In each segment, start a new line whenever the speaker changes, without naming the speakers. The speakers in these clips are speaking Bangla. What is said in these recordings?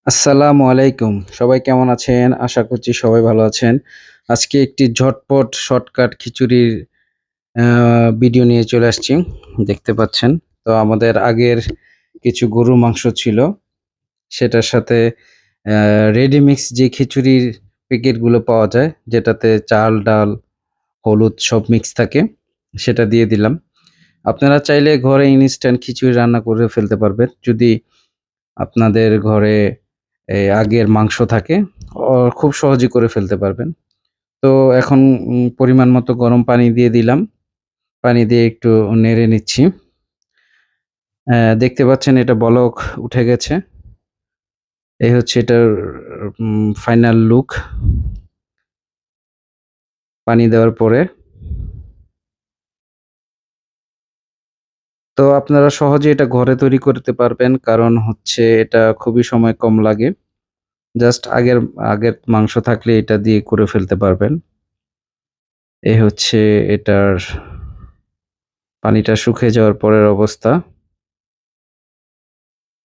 আসসালামু আলাইকুম। সবাই কেমন আছেন? আশা করছি সবাই ভালো আছেন। আজকে একটি ঝটপট শর্টকাট খিচুড়ির আ ভিডিও নিয়ে চলে আসছি। দেখতে পাচ্ছেন। তো আমাদের আগের কিছু গরুর মাংস ছিল। সেটার সাথে আ রেডি মিক্স যে খিচুড়ির প্যাকেটগুলো পাওয়া যায়, যেটাতে চাল, ডাল, হলুদ সব মিক্স থাকে, সেটা দিয়ে দিলাম। আপনারা চাইলে ঘরে ইনস্ট্যান্ট খিচুড়ি রান্না করে ফেলতে পারবেন। যদি আপনাদের ঘরে আগের মাংস থাকে খুব সহজেই করে ফেলতে পারবেন। তো এখন পরিমাণ মতো গরম পানি দিয়ে দিলাম। পানি দিয়ে একটু নেড়ে নিচ্ছি। দেখতে পাচ্ছেন এটা বলক উঠে গেছে। এই হচ্ছে এটার ফাইনাল লুক পানি দেওয়ার পরে। তো আপনারা সহজেই এটা ঘরে তৈরি করতে পারবেন। কারণ হচ্ছে এটা খুবই সময় কম লাগে। জাস্ট আগের আগের মাংস থাকলে এটা দিয়ে করে ফেলতে পারবেন। এই হচ্ছে এটার পানিটা শুকিয়ে যাওয়ার পরের অবস্থা।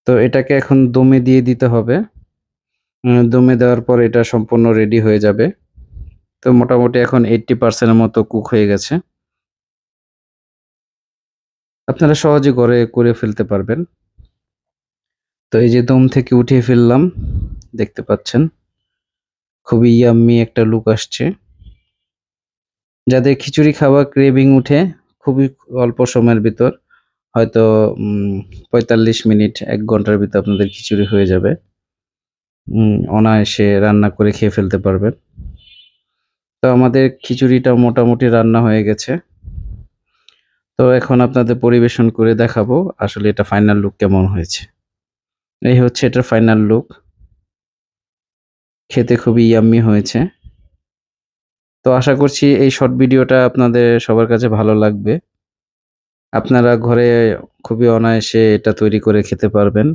তো এটাকে এখন দমে দিয়ে দিতে হবে। দমে দেওয়ার পর এটা সম্পূর্ণ রেডি হয়ে যাবে। তো মোটামুটি এখন 80% এর মতো কুক হয়ে গেছে। আপনারা সহজে ঘরে করে ফেলতে পারবেন। তো এই যে দম থেকে উঠিয়ে ফেললাম। দেখতে পাচ্ছেন। খুবই ইয়াম্মি একটা লুক আসছে। যাদের খিচুড়ি খাওয়ার ক্রেভিং উঠে খুবই অল্প সময়ের ভিতর হয়তো ৪৫ মিনিট ১ ঘন্টার ভিতর আপনাদের খিচুড়ি হয়ে যাবে। অনায়াসে রান্না করে খেয়ে ফেলতে পারবেন। তো আমাদের খিচুড়িটা মোটামুটি রান্না হয়ে গেছে। তো এখন আপনাদের পরিবেশন করে দেখাবো আসলে এটা ফাইনাল লুক কেমন হয়েছে। এই হচ্ছে এটার ফাইনাল লুক। খেতে খুবই ইয়াম্মি হয়েছে। তো আশা করছি এই শর্ট ভিডিওটা আপনাদের সবার কাছে ভালো লাগবে। আপনারা ঘরে খুবই অনায়াসে এটা তৈরি করে খেতে পারবেন।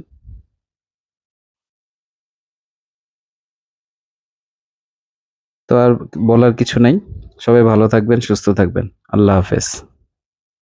তো আর বলার কিছু নাই। সবাই ভালো থাকবেন, সুস্থ থাকবেন। আল্লাহ হাফেজ।